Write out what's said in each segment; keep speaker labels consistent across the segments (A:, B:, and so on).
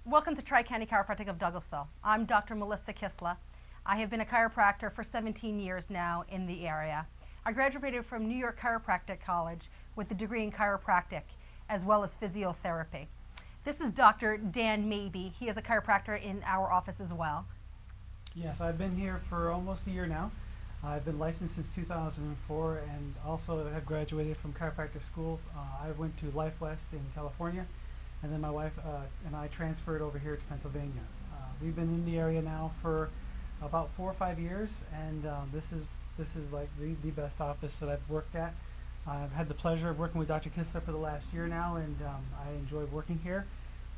A: Welcome to Tri-County Chiropractic of Douglassville. I'm Dr. Melissa Kisla. I have been a chiropractor for 17 years now in the area. I graduated from New York Chiropractic College with a degree in chiropractic as well as physiotherapy. This is Dr. Dan Mabey. He is a chiropractor in our office as well.
B: Yes, I've been here for almost a year now. I've been licensed since 2004 and also have graduated from chiropractic school. I went to Life West in California, and then my wife and I transferred over here to Pennsylvania. We've been in the area now for about 4 or 5 years, and this is like the best office that I've worked at. I've had the pleasure of working with Dr. Kisler for the last year now, and I enjoy working here.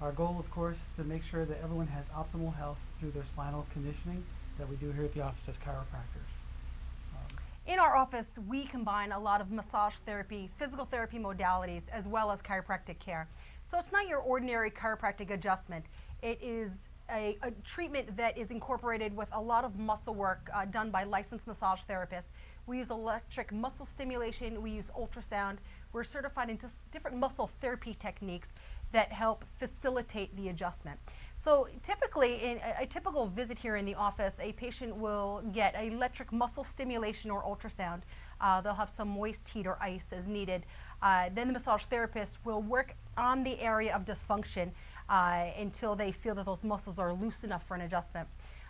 B: Our goal, of course, is to make sure that everyone has optimal health through their spinal conditioning that we do here at the office as chiropractors.
A: In our office, we combine a lot of massage therapy, physical therapy modalities, as well as chiropractic care. So it's not your ordinary chiropractic adjustment. It is a treatment that is incorporated with a lot of muscle work done by licensed massage therapists. We use electric muscle stimulation, we use ultrasound. We're certified into different muscle therapy techniques that help facilitate the adjustment. So typically, in a typical visit here in the office, a patient will get electric muscle stimulation or ultrasound. They'll have some moist heat or ice as needed. Then the massage therapist will work on the area of dysfunction until they feel that those muscles are loose enough for an adjustment.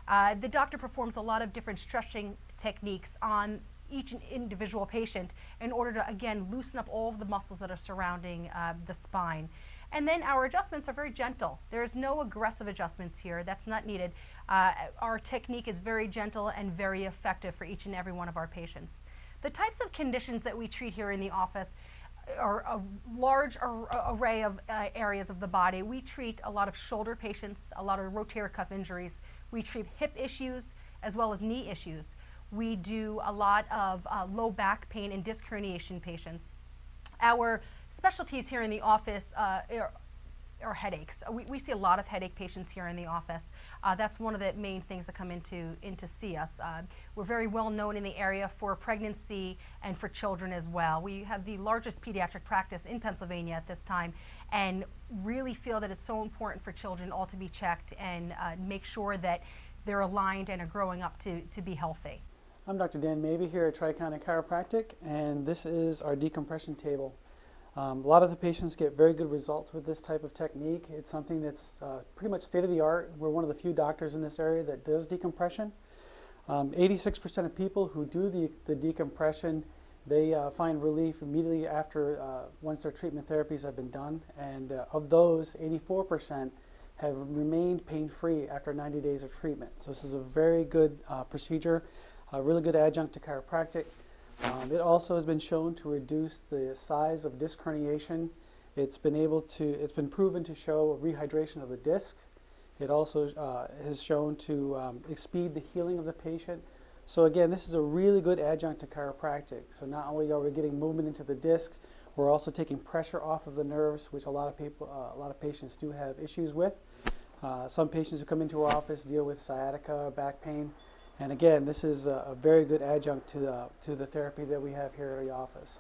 A: The doctor performs a lot of different stretching techniques on each individual patient in order to, again, loosen up all of the muscles that are surrounding the spine. And then our adjustments are very gentle. There's no aggressive adjustments here. That's not needed. Our technique is very gentle and very effective for each and every one of our patients. The types of conditions that we treat here in the office are a large array of areas of the body. We treat a lot of shoulder patients, a lot of rotator cuff injuries. We treat hip issues as well as knee issues. We do a lot of low back pain and disc herniation patients. Our specialties here in the office are headaches. We see a lot of headache patients here in the office. That's one of the main things that come in to see us. We're very well known in the area for pregnancy and for children as well. We have the largest pediatric practice in Pennsylvania at this time, and really feel that it's so important for children all to be checked and make sure that they're aligned and are growing up to be healthy.
B: I'm Dr. Dan Mabey here at Tri-County Chiropractic, and this is our decompression table. A lot of the patients get very good results with this type of technique. It's something that's pretty much state-of-the-art. We're one of the few doctors in this area that does decompression. 86% of people who do the decompression, they find relief immediately after once their treatment therapies have been done, and of those, 84% have remained pain-free after 90 days of treatment. So this is a very good procedure, a really good adjunct to chiropractic. It also has been shown to reduce the size of disc herniation. It's been proven to show rehydration of the disc. It also has shown to speed the healing of the patient. So again, this is a really good adjunct to chiropractic. So not only are we getting movement into the discs, we're also taking pressure off of the nerves, which a lot of patients do have issues with. Some patients who come into our office deal with sciatica, back pain. And again, this is a very good adjunct to the therapy that we have here at the office.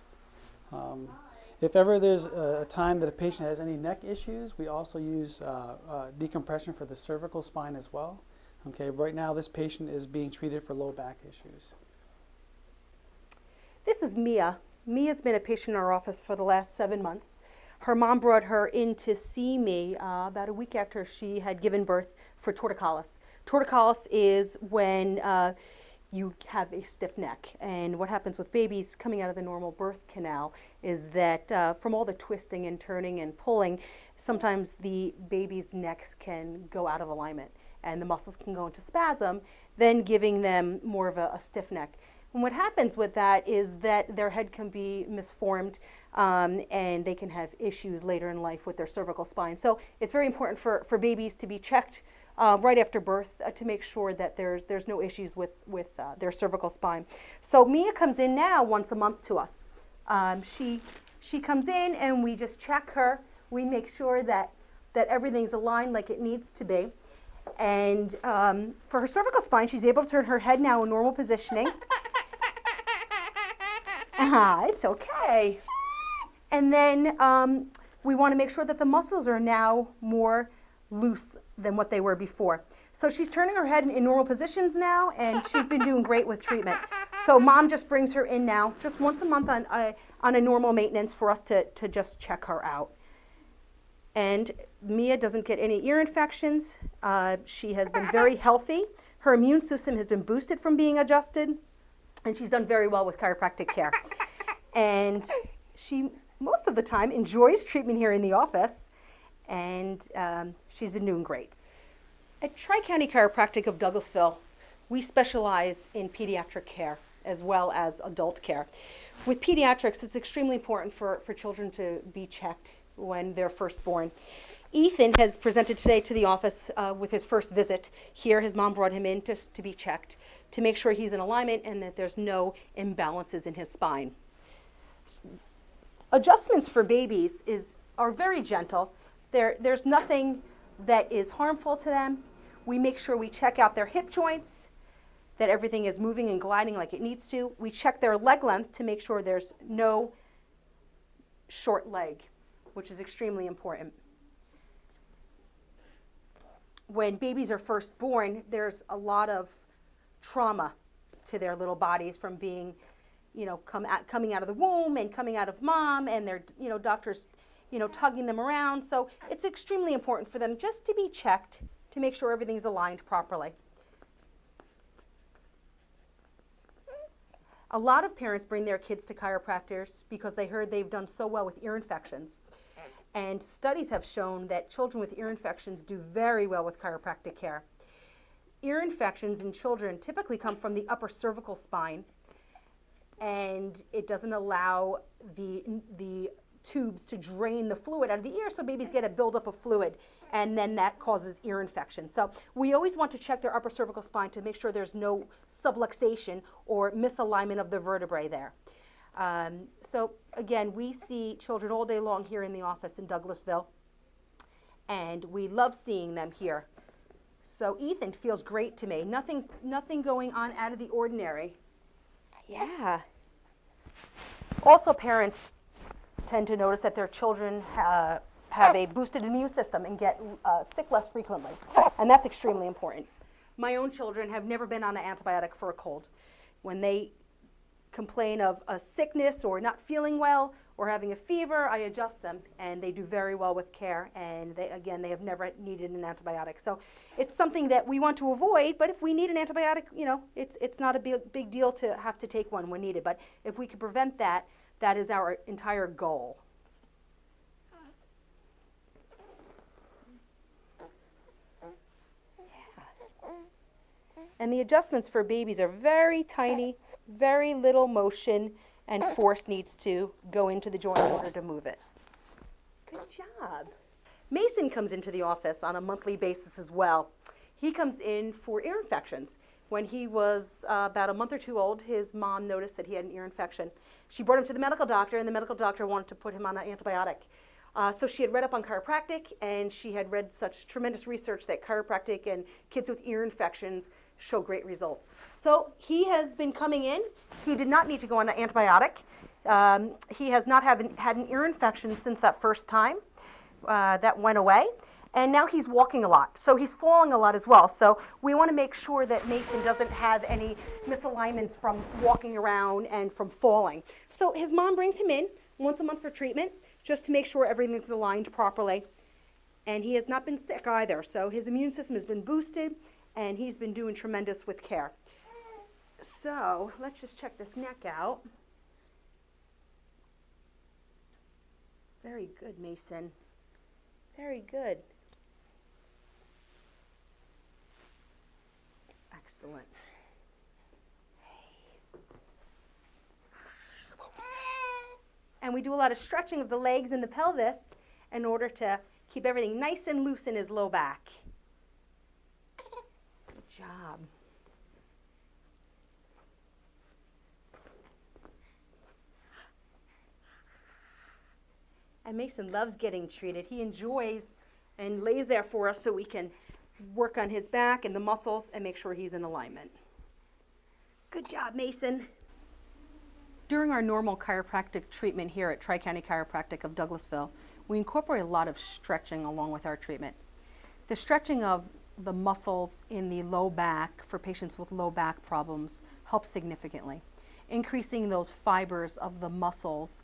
B: If ever there's a time that a patient has any neck issues, we also use decompression for the cervical spine as well. Okay, right now this patient is being treated for low back issues.
A: This is Mia. Mia's been a patient in our office for the last 7 months. Her mom brought her in to see me about a week after she had given birth for torticollis. Torticollis is when you have a stiff neck, and what happens with babies coming out of the normal birth canal is that from all the twisting and turning and pulling, sometimes the baby's necks can go out of alignment and the muscles can go into spasm, then giving them more of a stiff neck. And what happens with that is that their head can be misformed and they can have issues later in life with their cervical spine. So it's very important for babies to be checked right after birth to make sure that there's no issues with their cervical spine. So Mia comes in now once a month to us. She comes in and we just check her. We make sure that everything's aligned like it needs to be. And for her cervical spine, she's able to turn her head now in normal positioning. It's okay. And then we want to make sure that the muscles are now more loose than what they were before. So she's turning her head in normal positions now, and she's been doing great with treatment. So mom just brings her in now, just once a month on a normal maintenance for us to just check her out. And Mia doesn't get any ear infections. She has been very healthy. Her immune system has been boosted from being adjusted, and she's done very well with chiropractic care. And she, most of the time, enjoys treatment here in the office, and she's been doing great. At Tri-County Chiropractic of Douglassville, we specialize in pediatric care as well as adult care. With pediatrics, it's extremely important for children to be checked when they're first born. Ethan has presented today to the office with his first visit here. His mom brought him in just to be checked to make sure he's in alignment and that there's no imbalances in his spine. Adjustments for babies are very gentle. There's nothing that is harmful to them. We make sure we check out their hip joints, that everything is moving and gliding like it needs to. We check their leg length to make sure there's no short leg, which is extremely important. When babies are first born, there's a lot of trauma to their little bodies from being, coming out of the womb and coming out of mom, and their, doctors, tugging them around. So it's extremely important for them just to be checked to make sure everything's aligned properly. A lot of parents bring their kids to chiropractors because they heard they've done so well with ear infections. And studies have shown that children with ear infections do very well with chiropractic care. Ear infections in children typically come from the upper cervical spine, and it doesn't allow the tubes to drain the fluid out of the ear, so babies get a buildup of fluid, and then that causes ear infection. So we always want to check their upper cervical spine to make sure there's no subluxation or misalignment of the vertebrae there. So again, we see children all day long here in the office in Douglassville, and we love seeing them here. So Ethan feels great to me. Nothing going on out of the ordinary. Yeah. Also, parents tend to notice that their children have a boosted immune system and get sick less frequently, and that's extremely important. My own children have never been on an antibiotic for a cold. When they complain of a sickness or not feeling well or having a fever, I adjust them, and they do very well with care, and they have never needed an antibiotic. So it's something that we want to avoid, but if we need an antibiotic, it's not a big deal to have to take one when needed. But if we can prevent that, that is our entire goal. And the adjustments for babies are very tiny, very little motion and force needs to go into the joint in order to move it. Good job. Mason comes into the office on a monthly basis as well. He comes in for ear infections. When he was about a month or two old, his mom noticed that he had an ear infection. She brought him to the medical doctor, and the medical doctor wanted to put him on an antibiotic. So she had read up on chiropractic, and she had read such tremendous research that chiropractic and kids with ear infections show great results. So he has been coming in. He did not need to go on an antibiotic. He has not had an ear infection since that first time. That went away. And now he's walking a lot. So he's falling a lot as well. So we want to make sure that Mason doesn't have any misalignments from walking around and from falling. So his mom brings him in once a month for treatment, just to make sure everything's aligned properly. And he has not been sick either. So his immune system has been boosted, and he's been doing tremendous with care. So let's just check this neck out. Very good, Mason. Very good. Excellent. And we do a lot of stretching of the legs and the pelvis in order to keep everything nice and loose in his low back. Good job. And Mason loves getting treated. He enjoys and lays there for us so we can work on his back and the muscles and make sure he's in alignment. Good job, Mason. During our normal chiropractic treatment here at Tri-County Chiropractic of Douglassville, we incorporate a lot of stretching along with our treatment. The stretching of the muscles in the low back for patients with low back problems helps significantly. Increasing those fibers of the muscles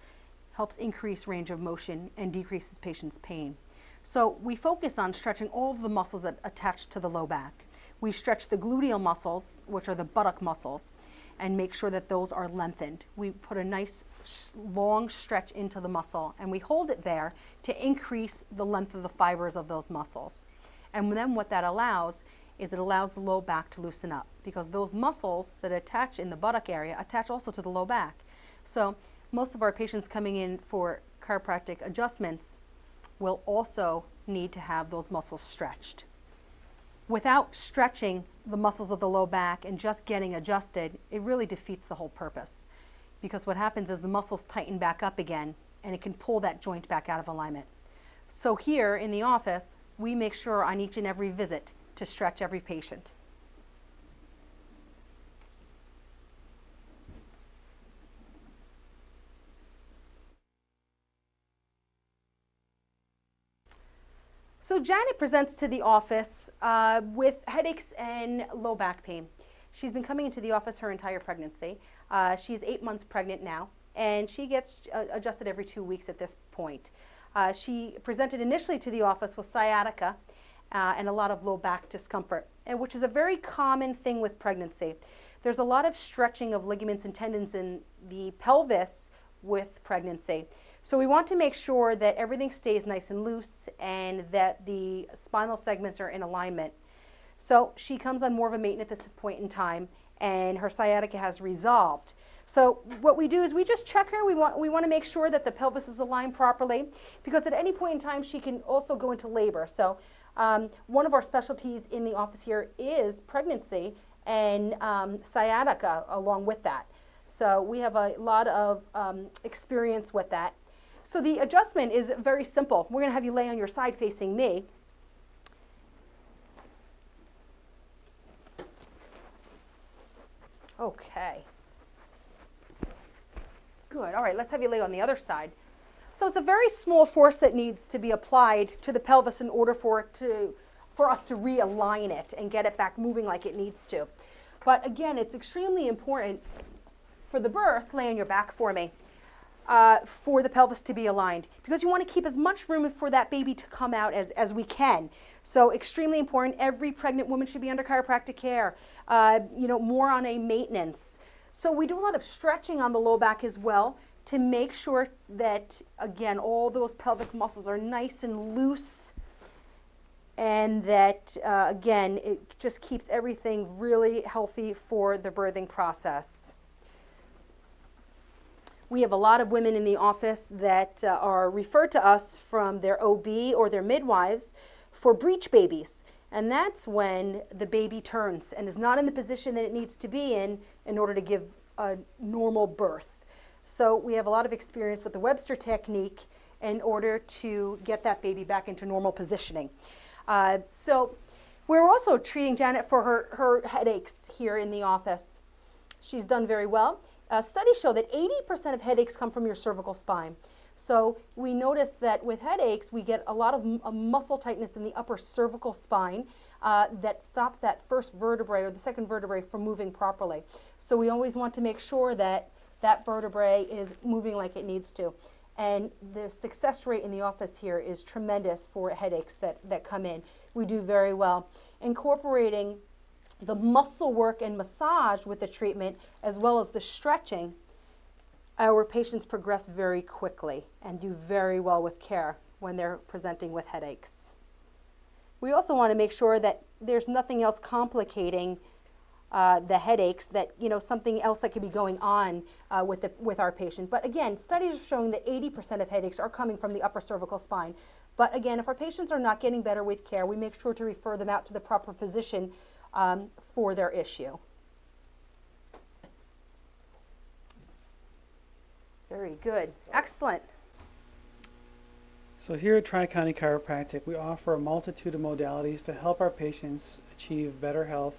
A: helps increase range of motion and decreases patients' pain. So we focus on stretching all of the muscles that attach to the low back. We stretch the gluteal muscles, which are the buttock muscles, and make sure that those are lengthened. We put a nice long stretch into the muscle and we hold it there to increase the length of the fibers of those muscles. And then what that allows is it allows the low back to loosen up, because those muscles that attach in the buttock area attach also to the low back. So most of our patients coming in for chiropractic adjustments will also need to have those muscles stretched. Without stretching the muscles of the low back and just getting adjusted, it really defeats the whole purpose, because what happens is the muscles tighten back up again and it can pull that joint back out of alignment. So here in the office, we make sure on each and every visit to stretch every patient. So Janet presents to the office with headaches and low back pain. She's been coming into the office her entire pregnancy. She's 8 months pregnant now, and she gets adjusted every 2 weeks at this point. She presented initially to the office with sciatica and a lot of low back discomfort, which is a very common thing with pregnancy. There's a lot of stretching of ligaments and tendons in the pelvis with pregnancy. So we want to make sure that everything stays nice and loose and that the spinal segments are in alignment. So she comes on more of a maintenance at this point in time, and her sciatica has resolved. So what we do is we just check her. We want to make sure that the pelvis is aligned properly, because at any point in time she can also go into labor. So one of our specialties in the office here is pregnancy and sciatica along with that. So we have a lot of experience with that. So the adjustment is very simple. We're going to have you lay on your side facing me. Okay. Good. All right, let's have you lay on the other side. So it's a very small force that needs to be applied to the pelvis in order for us to realign it and get it back moving like it needs to. But again, it's extremely important for the birth, lay on your back for me, for the pelvis to be aligned, because you want to keep as much room for that baby to come out as we can. So extremely important. Every pregnant woman should be under chiropractic care, more on a maintenance. So we do a lot of stretching on the low back as well to make sure that, again, all those pelvic muscles are nice and loose, and that, again, it just keeps everything really healthy for the birthing process. We have a lot of women in the office that are referred to us from their OB or their midwives for breech babies. And that's when the baby turns and is not in the position that it needs to be in order to give a normal birth. So we have a lot of experience with the Webster technique in order to get that baby back into normal positioning. So we're also treating Janet for her headaches here in the office. She's done very well. Studies show that 80% of headaches come from your cervical spine. So we notice that with headaches, we get a lot of muscle tightness in the upper cervical spine that stops that first vertebrae or the second vertebrae from moving properly. So we always want to make sure that that vertebrae is moving like it needs to. And the success rate in the office here is tremendous for headaches that come in. We do very well. Incorporating the muscle work and massage with the treatment, as well as the stretching, our patients progress very quickly and do very well with care when they're presenting with headaches. We also want to make sure that there's nothing else complicating the headaches, that something else that could be going on with our patient. But again, studies are showing that 80% of headaches are coming from the upper cervical spine. But again, if our patients are not getting better with care, we make sure to refer them out to the proper physician for their issue. Very good. Excellent.
B: So here at Tri-County Chiropractic, we offer a multitude of modalities to help our patients achieve better health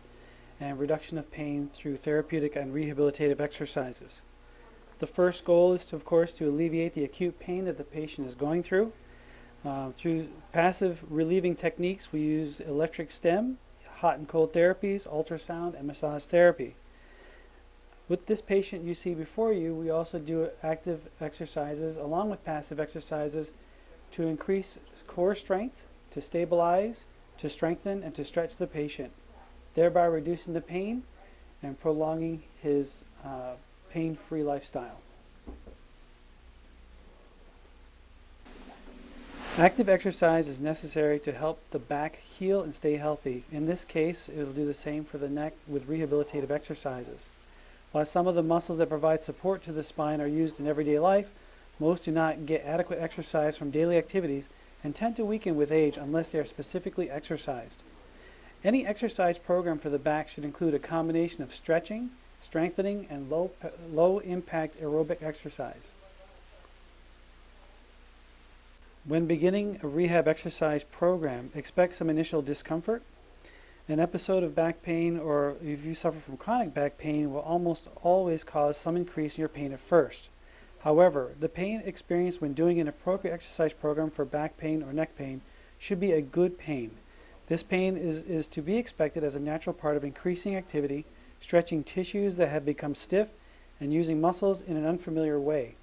B: and reduction of pain through therapeutic and rehabilitative exercises. The first goal is, of course, to alleviate the acute pain that the patient is going through. Through passive relieving techniques, we use electric stim, hot and cold therapies, ultrasound, and massage therapy. With this patient you see before you, we also do active exercises along with passive exercises to increase core strength, to stabilize, to strengthen, and to stretch the patient, thereby reducing the pain and prolonging his pain-free lifestyle. Active exercise is necessary to help the back heal and stay healthy. In this case, it will do the same for the neck with rehabilitative exercises. While some of the muscles that provide support to the spine are used in everyday life, most do not get adequate exercise from daily activities and tend to weaken with age unless they are specifically exercised. Any exercise program for the back should include a combination of stretching, strengthening, and low-impact aerobic exercise. When beginning a rehab exercise program, expect some initial discomfort. An episode of back pain, or if you suffer from chronic back pain, will almost always cause some increase in your pain at first. However, the pain experienced when doing an appropriate exercise program for back pain or neck pain should be a good pain. This pain is to be expected as a natural part of increasing activity, stretching tissues that have become stiff, and using muscles in an unfamiliar way.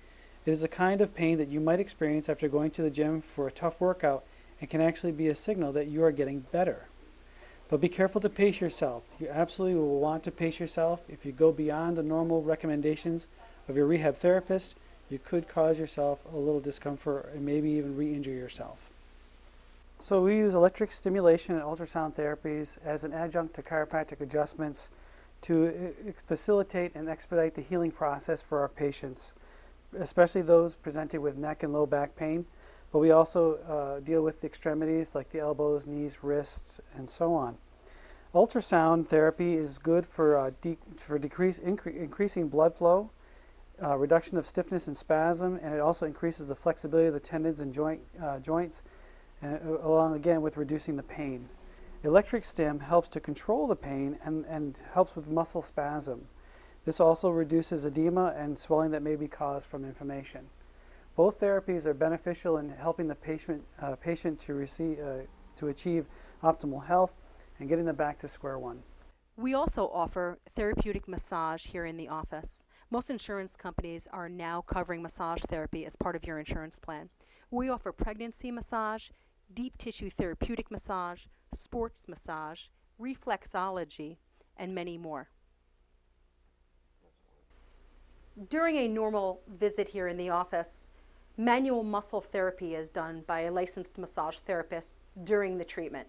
B: It is a kind of pain that you might experience after going to the gym for a tough workout and can actually be a signal that you are getting better. But be careful to pace yourself. You absolutely will want to pace yourself. If you go beyond the normal recommendations of your rehab therapist, you could cause yourself a little discomfort and maybe even re-injure yourself. So we use electric stimulation and ultrasound therapies as an adjunct to chiropractic adjustments to facilitate and expedite the healing process for our patients, especially those presenting with neck and low back pain. But we also deal with the extremities like the elbows, knees, wrists, and so on. Ultrasound therapy is good for increasing blood flow, reduction of stiffness and spasm, and it also increases the flexibility of the tendons and joints, along again with reducing the pain. Electric stim helps to control the pain and helps with muscle spasm. This also reduces edema and swelling that may be caused from inflammation. Both therapies are beneficial in helping the patient to achieve optimal health and getting them back to square one.
A: We also offer therapeutic massage here in the office. Most insurance companies are now covering massage therapy as part of your insurance plan. We offer pregnancy massage, deep tissue therapeutic massage, sports massage, reflexology, and many more. During a normal visit here in the office, manual muscle therapy is done by a licensed massage therapist during the treatment.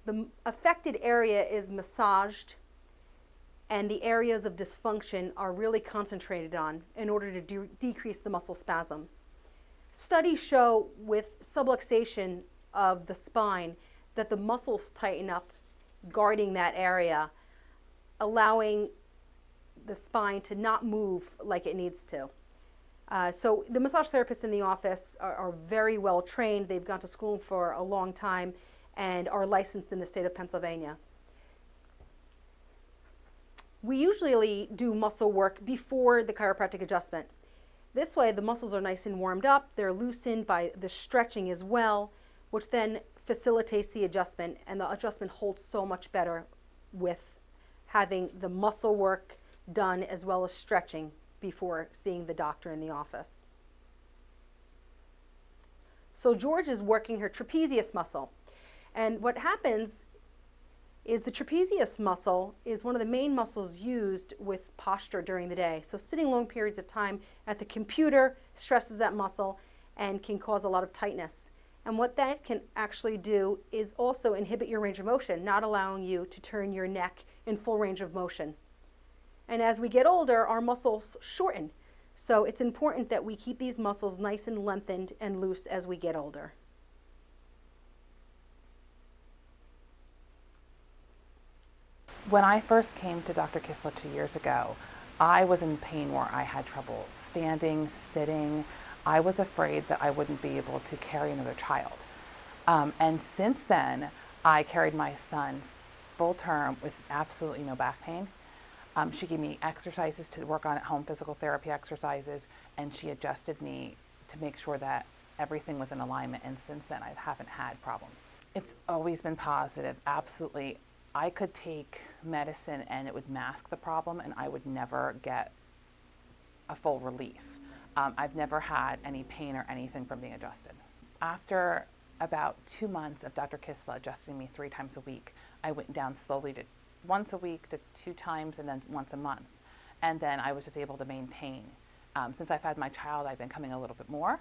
A: The affected area is massaged and the areas of dysfunction are really concentrated on in order to decrease the muscle spasms. Studies show with subluxation of the spine that the muscles tighten up, guarding that area, allowing the spine to not move like it needs to. So the massage therapists in the office are very well trained. They've gone to school for a long time and are licensed in the state of Pennsylvania. We usually do muscle work before the chiropractic adjustment. This way the muscles are nice and warmed up, they're loosened by the stretching as well, which then facilitates the adjustment, and the adjustment holds so much better with having the muscle work done as well as stretching before seeing the doctor in the office. So George is working her trapezius muscle, and what happens is the trapezius muscle is one of the main muscles used with posture during the day. So sitting long periods of time at the computer stresses that muscle and can cause a lot of tightness. And what that can actually do is also inhibit your range of motion, not allowing you to turn your neck in full range of motion. And as we get older, our muscles shorten. So it's important that we keep these muscles nice and lengthened and loose as we get older.
C: When I first came to Dr. Kisla 2 years ago, I was in pain where I had trouble standing, sitting. I was afraid that I wouldn't be able to carry another child. And since then, I carried my son full term with absolutely no back pain. She gave me exercises to work on at home, physical therapy exercises, and she adjusted me to make sure that everything was in alignment, and since then I haven't had problems. It's always been positive, absolutely. I could take medicine and it would mask the problem and I would never get a full relief. I've never had any pain or anything from being adjusted. After about 2 months of Dr. Kisla adjusting me 3 times a week, I went down slowly to once a week to 2 times and then once a month. And then I was just able to maintain. Since I've had my child, I've been coming a little bit more,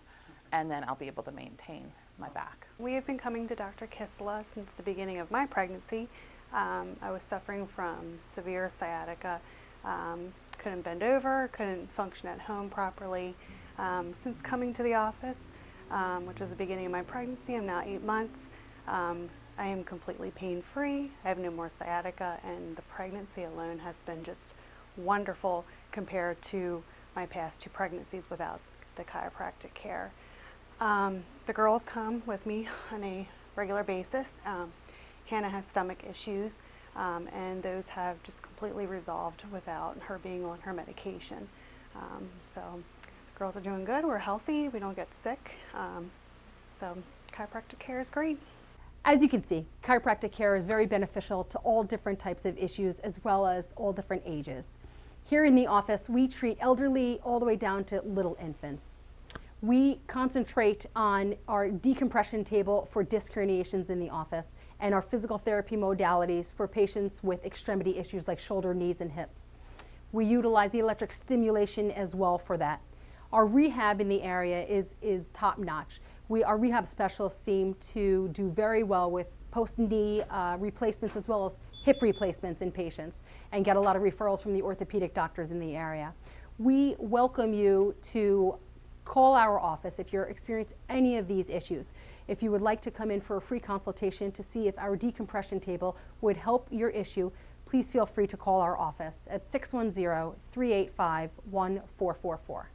C: and then I'll be able to maintain my back.
D: We have been coming to Dr. Kisla since the beginning of my pregnancy. I was suffering from severe sciatica. Couldn't bend over, couldn't function at home properly. Since coming to the office, which was the beginning of my pregnancy, I'm now 8 months. I am completely pain-free. I have no more sciatica, and the pregnancy alone has been just wonderful compared to my past 2 pregnancies without the chiropractic care. The girls come with me on a regular basis. Hannah has stomach issues, and those have just completely resolved without her being on her medication. So the girls are doing good. We're healthy. We don't get sick. So chiropractic care is great.
A: As you can see, chiropractic care is very beneficial to all different types of issues as well as all different ages. Here in the office, we treat elderly all the way down to little infants. We concentrate on our decompression table for disc herniations in the office and our physical therapy modalities for patients with extremity issues like shoulder, knees, and hips. We utilize the electric stimulation as well for that. Our rehab in the area is top-notch. Our rehab specialists seem to do very well with post-knee replacements as well as hip replacements in patients and get a lot of referrals from the orthopedic doctors in the area. We welcome you to call our office if you're experiencing any of these issues. If you would like to come in for a free consultation to see if our decompression table would help your issue, please feel free to call our office at 610-385-1444.